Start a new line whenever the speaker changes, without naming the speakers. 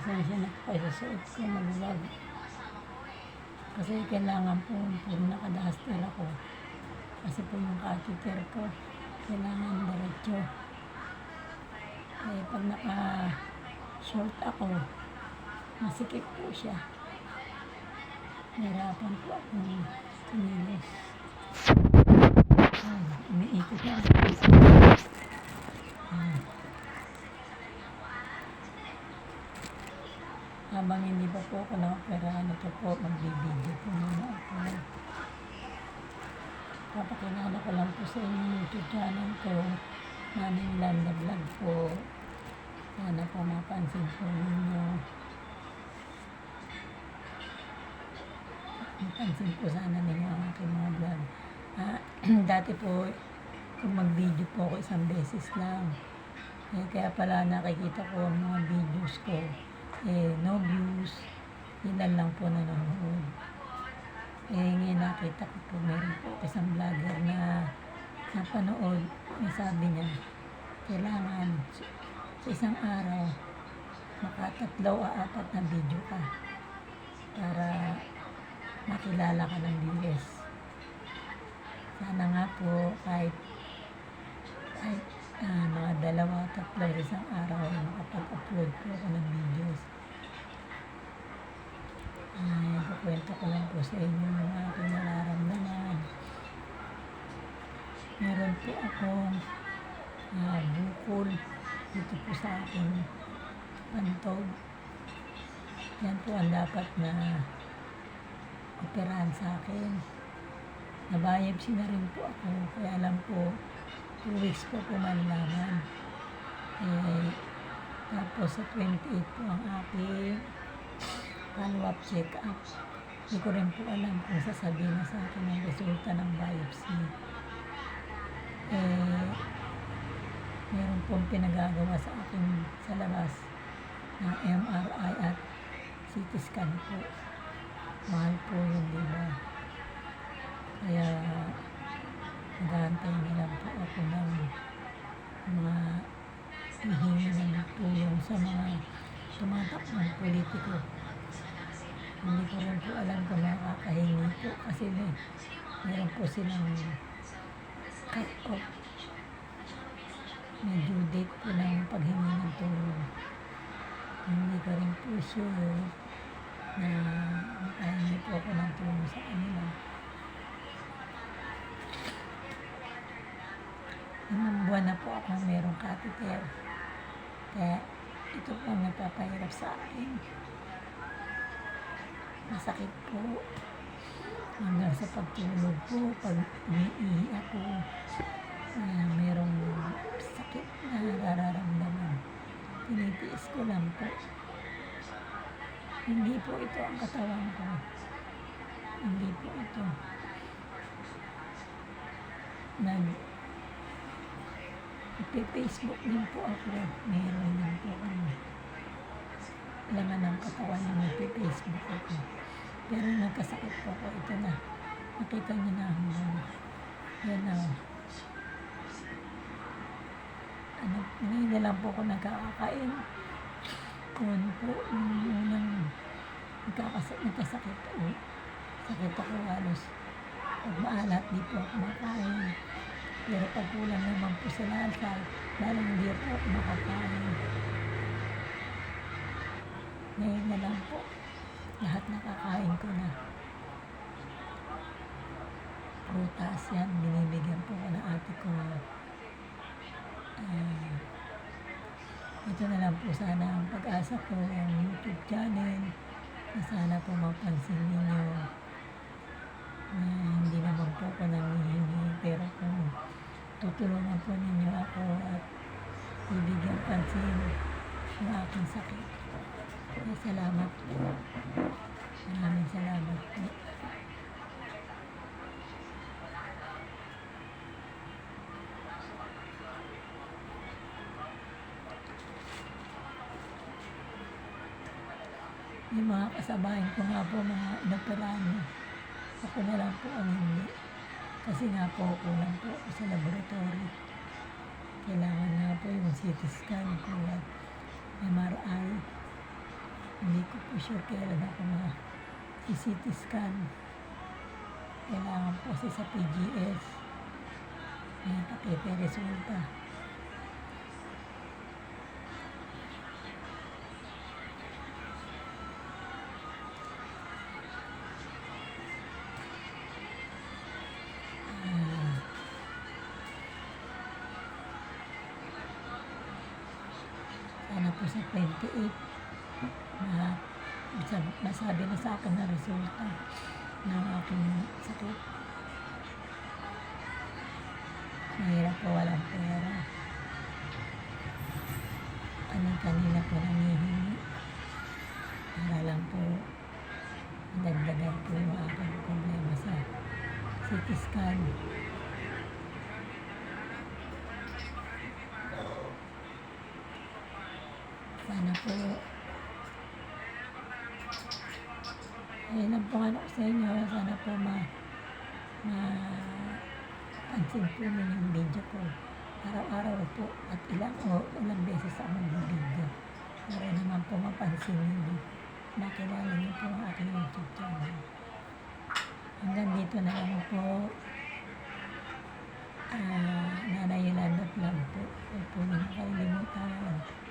Pasensya na po kayo sa suot ko mag-vlog. Kasi kailangan po naka-duster ako. Kasi po yung catheter ko, kailangan diretso. Eh, pag naka-short ako, masikip po siya. Nahirapan po akong kumilos. Ay, umiikot na ako. Habang hindi pa po ako na-operahan, ito po, magbibideo po muna ako. Papakilala ko lang po sa inyo yung YouTube channel ko, Manning Landa Vlog po. Sana po mapansin po ninyo. Mapansin po sana ninyo ang aking mga vlog. Dati po, kung mag-video po ako isang beses lang. Eh, kaya pala nakikita ko ang mga videos ko. No views, ilan lang po nanonood. Ngayon nakita ko po, meron po isang vlogger na napanood, may sabi niya, kailangan sa isang araw, maka-3 o 4 na video ka para makilala ka ng viewers. Sana nga po, kahit mga 2 o 3 isang araw, makapag-upload po ako ng videos. Kukwento ko lang po sa inyo yung aking nararamdaman. Meron po akong bukol dito po sa aking pantog. Yan po ang dapat na operahan sa akin. Nabiopsy na rin po ako, kaya lang po 2 weeks po pumanlaman. Tapos sa 28 po ang aking follow-up check-up. Hindi ko rin po alam kung sasabihin na sa akin ang resulta ng biopsy. Meron pong pinagagawa sa akin sa labas na MRI at CT scan po. Mahal po yun, diba? Kaya nag-aantay nilang po ako ng mga hihingi ng tulong sa mga tumatakbong politiko. Hindi ko rin po alam kung makakahingi po kasi meron po silang cut-off. May due date po ng paghingi ng tulong. Hindi ko rin po sure na makahingi po ako ng tulong sa kanila. 5 buwan na po ako merong catheter. Kaya ito po ang nagpapahirap sa akin. Masakit po. Hanggang sa pagtulog po, pag umiihi ako, merong sakit na nararamdaman. Tinitiis ko lang po. Hindi po ito ang katawan ko. Hindi po ito. Facebook din po ako. Meron din po kami. Laman ng katawan na nagpe-Facebook ako. Pero nagkasakit po ako. Ito na. Nakita niyo na hanggang. Yan na. Ngayon na lang po ako nagkakain. Kung po, unang nagkasakit po. Sakit ako halos. Pag maalat, di po ako makain. Pero pag kulang naman po sa lasa, lalong hindi po ako makakain. Ngayon na lang po, lahat nakakain ko na. Prutas yan, binibigyan po ko ng ate ko. Ito na lang po sana ang pag-asa ko, ang YouTube channel, na sana po mapansin ninyo. Hindi naman po ako nangihingi, pero kung tutulungan po ninyo ako at bibigyan pansin yung aking sakit. Salamat po. Maraming salamat po. Yung mga kasabayan ko nga po, mga inoperahan na. Ako na lang po ang hindi. Kasi nga po, kulang po ako sa laboratory. Kailangan nga po yung CT scan ko at MRI. po sure kailan ako CT scan. Kailangan po kasi sa PGS. May pakita yung resulta. Sana po sa 28 masabi na sa akin na resulta ng aking sakit. Mahirap po walang pera. Kanina po nangihingi para lang po dagdagan po yung aking problema sa CT scan. Sana po ayun lang po ano ko sa inyo. Sana po pansin po ninyo yung video ko. Araw-araw po at ilang beses ako mag-video. Para naman po mapansin ninyo. Nakilala niyo po ang aking YouTube channel. Hanggang dito na lang po. Nanay Yolanda Vlog po. Huwag po ninyo kalimutan.